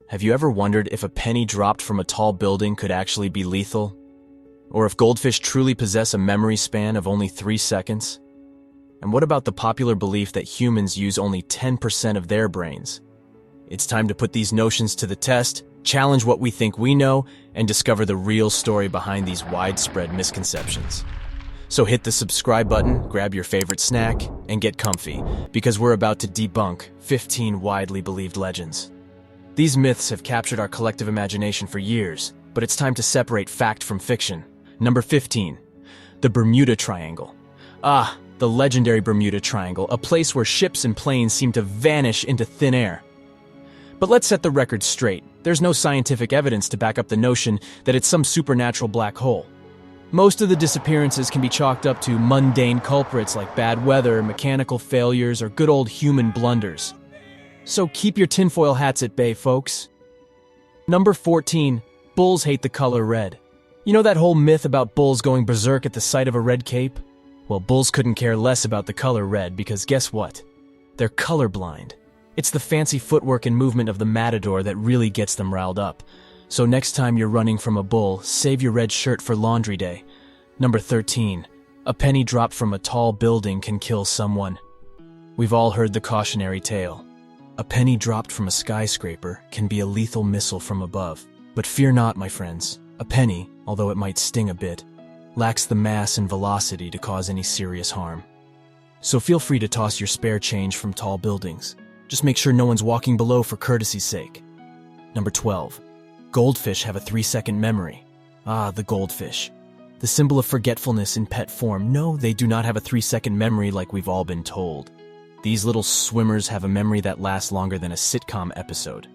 Have you ever wondered if a penny dropped from a tall building could actually be lethal? Or if goldfish truly possess a memory span of only 3 seconds? And what about the popular belief that humans use only 10% of their brains? It's time to put these notions to the test, challenge what we think we know, and discover the real story behind these widespread misconceptions. So hit the subscribe button, grab your favorite snack, and get comfy, because we're about to debunk 15 widely believed legends. These myths have captured our collective imagination for years, but it's time to separate fact from fiction. Number 15. The Bermuda Triangle. Ah, the legendary Bermuda Triangle, a place where ships and planes seem to vanish into thin air. But let's set the record straight. There's no scientific evidence to back up the notion that it's some supernatural black hole. Most of the disappearances can be chalked up to mundane culprits like bad weather, mechanical failures, or good old human blunders. So keep your tinfoil hats at bay, folks. Number 14. Bulls hate the color red. You know that whole myth about bulls going berserk at the sight of a red cape? Well, bulls couldn't care less about the color red because guess what? They're colorblind. It's the fancy footwork and movement of the matador that really gets them riled up. So next time you're running from a bull, save your red shirt for laundry day. Number 13. A penny dropped from a tall building can kill someone. We've all heard the cautionary tale. A penny dropped from a skyscraper can be a lethal missile from above. But fear not, my friends. A penny, although it might sting a bit, lacks the mass and velocity to cause any serious harm. So feel free to toss your spare change from tall buildings. Just make sure no one's walking below for courtesy's sake. Number 12. Goldfish have a 3-second memory. Ah, the goldfish. The symbol of forgetfulness in pet form. No, they do not have a 3-second memory like we've all been told. These little swimmers have a memory that lasts longer than a sitcom episode.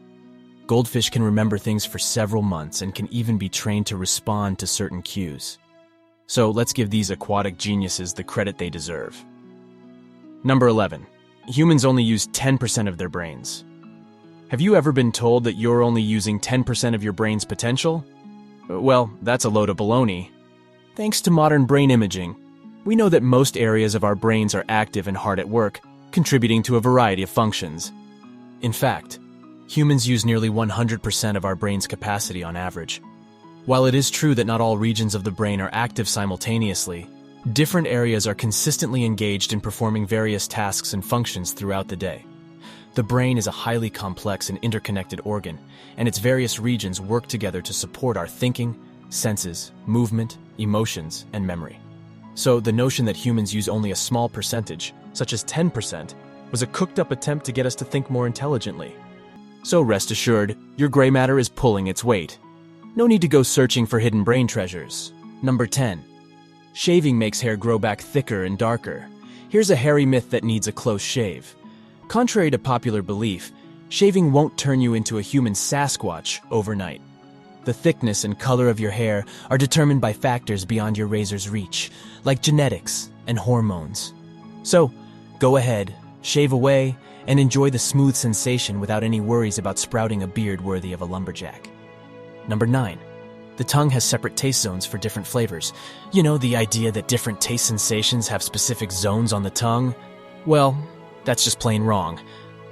Goldfish can remember things for several months and can even be trained to respond to certain cues. So let's give these aquatic geniuses the credit they deserve. Number 11. Humans only use 10% of their brains. Have you ever been told that you're only using 10% of your brain's potential? Well, that's a load of baloney. Thanks to modern brain imaging, we know that most areas of our brains are active and hard at work, contributing to a variety of functions. In fact, humans use nearly 100% of our brain's capacity on average. While it is true that not all regions of the brain are active simultaneously, different areas are consistently engaged in performing various tasks and functions throughout the day. The brain is a highly complex and interconnected organ, and its various regions work together to support our thinking, senses, movement, emotions, and memory. So the notion that humans use only a small percentage, such as 10%, was a cooked-up attempt to get us to think more intelligently. So rest assured, your gray matter is pulling its weight. No need to go searching for hidden brain treasures. Number 10. Shaving makes hair grow back thicker and darker. Here's a hairy myth that needs a close shave. Contrary to popular belief, shaving won't turn you into a human Sasquatch overnight. The thickness and color of your hair are determined by factors beyond your razor's reach, like genetics and hormones. So, go ahead, shave away, and enjoy the smooth sensation without any worries about sprouting a beard worthy of a lumberjack. Number 9. The tongue has separate taste zones for different flavors. You know, the idea that different taste sensations have specific zones on the tongue? Well, that's just plain wrong.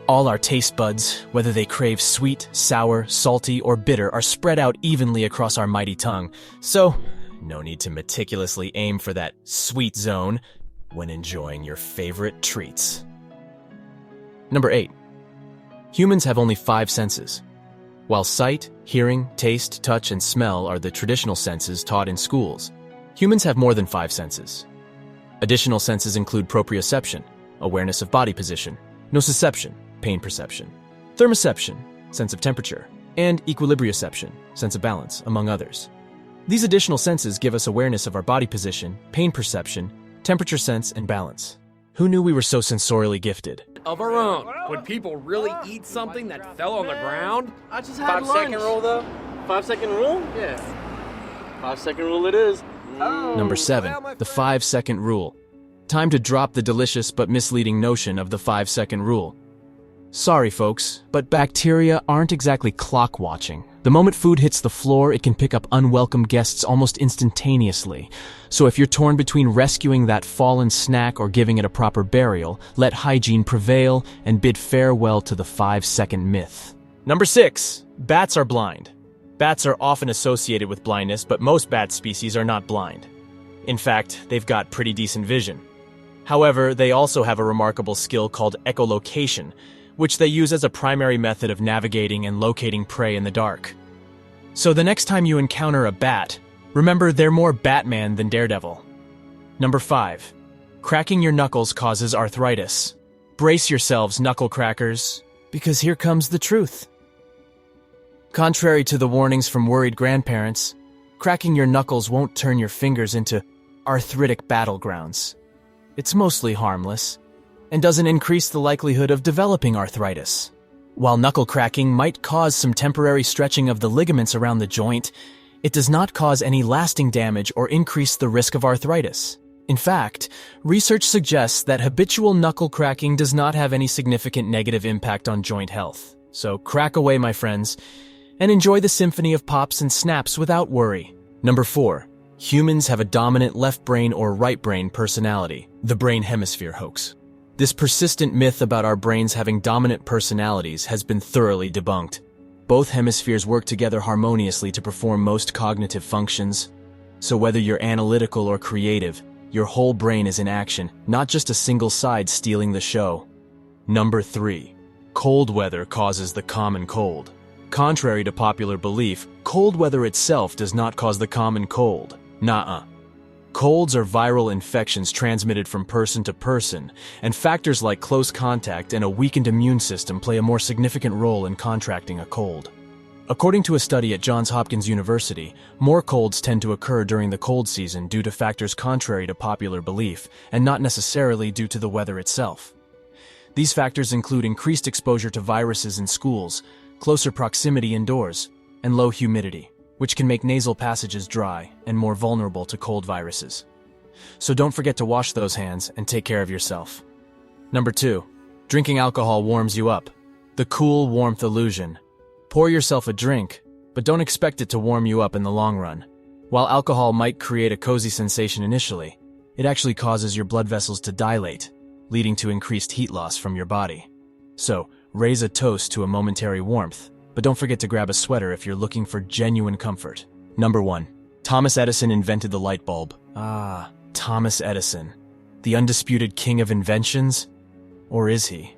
All our taste buds, whether they crave sweet, sour, salty, or bitter, are spread out evenly across our mighty tongue. So, no need to meticulously aim for that sweet zone when enjoying your favorite treats. Number 8. Humans have only 5 senses. While sight, hearing, taste, touch, and smell are the traditional senses taught in schools, humans have more than 5 senses. Additional senses include proprioception, awareness of body position, nociception, pain perception, thermoception, sense of temperature, and equilibrioception, sense of balance, among others. These additional senses give us awareness of our body position, pain perception, temperature sense, and balance. Who knew we were so sensorially gifted? Of our own. Would people really eat something that fell on the ground? I just had lunch. 5-second rule though? 5-second rule? Yeah. 5-second rule it is. Number 7. The 5-second rule. Time to drop the delicious but misleading notion of the 5-second rule. Sorry, folks, but bacteria aren't exactly clock watching. The moment food hits the floor, it can pick up unwelcome guests almost instantaneously. So if you're torn between rescuing that fallen snack or giving it a proper burial, let hygiene prevail and bid farewell to the 5-second myth. Number 6. Bats are blind. Bats are often associated with blindness, but most bat species are not blind. In fact, they've got pretty decent vision. However, they also have a remarkable skill called echolocation, which they use as a primary method of navigating and locating prey in the dark. So the next time you encounter a bat, remember they're more Batman than Daredevil. Number 5. Cracking your knuckles causes arthritis. Brace yourselves, knuckle crackers, because here comes the truth. Contrary to the warnings from worried grandparents, cracking your knuckles won't turn your fingers into arthritic battlegrounds. It's mostly harmless, and doesn't increase the likelihood of developing arthritis. While knuckle cracking might cause some temporary stretching of the ligaments around the joint, it does not cause any lasting damage or increase the risk of arthritis. In fact, research suggests that habitual knuckle cracking does not have any significant negative impact on joint health. So crack away, my friends, and enjoy the symphony of pops and snaps without worry. Number 4. Humans have a dominant left brain or right brain personality, the brain hemisphere hoax. This persistent myth about our brains having dominant personalities has been thoroughly debunked. Both hemispheres work together harmoniously to perform most cognitive functions. So whether you're analytical or creative, your whole brain is in action, not just a single side stealing the show. Number 3. Cold weather causes the common cold. Contrary to popular belief, cold weather itself does not cause the common cold. Nuh-uh. Colds are viral infections transmitted from person to person, and factors like close contact and a weakened immune system play a more significant role in contracting a cold. According to a study at Johns Hopkins University, more colds tend to occur during the cold season due to factors contrary to popular belief, and not necessarily due to the weather itself. These factors include increased exposure to viruses in schools, closer proximity indoors, and low humidity, which can make nasal passages dry and more vulnerable to cold viruses. So don't forget to wash those hands and take care of yourself. Number 2. Drinking alcohol warms you up. The cool warmth illusion. Pour yourself a drink, but don't expect it to warm you up in the long run. While alcohol might create a cozy sensation initially, it actually causes your blood vessels to dilate, leading to increased heat loss from your body. So, raise a toast to a momentary warmth, but don't forget to grab a sweater if you're looking for genuine comfort. Number 1. Thomas Edison invented the light bulb. Thomas Edison. The undisputed king of inventions? Or is he?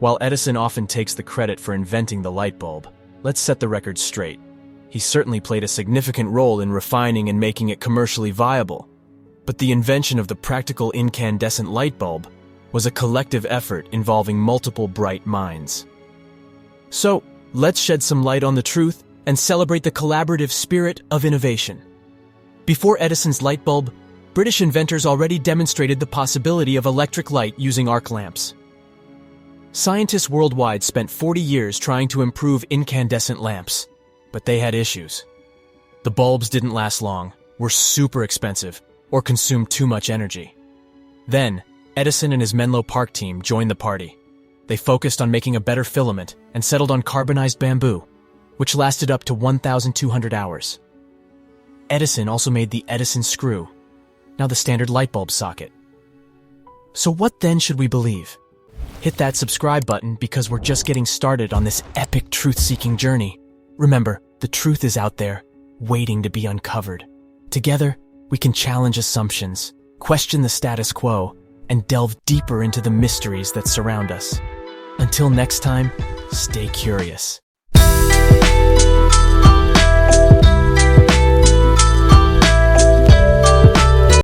While Edison often takes the credit for inventing the light bulb, let's set the record straight. He certainly played a significant role in refining and making it commercially viable. But the invention of the practical incandescent light bulb was a collective effort involving multiple bright minds. So, let's shed some light on the truth and celebrate the collaborative spirit of innovation. Before Edison's light bulb, British inventors already demonstrated the possibility of electric light using arc lamps. Scientists worldwide spent 40 years trying to improve incandescent lamps, but they had issues. The bulbs didn't last long, were super expensive, or consumed too much energy. Then, Edison and his Menlo Park team joined the party. They focused on making a better filament and settled on carbonized bamboo, which lasted up to 1,200 hours. Edison also made the Edison screw, now the standard light bulb socket. So what then should we believe? Hit that subscribe button because we're just getting started on this epic truth-seeking journey. Remember, the truth is out there, waiting to be uncovered. Together, we can challenge assumptions, question the status quo, and delve deeper into the mysteries that surround us. Until next time, stay curious.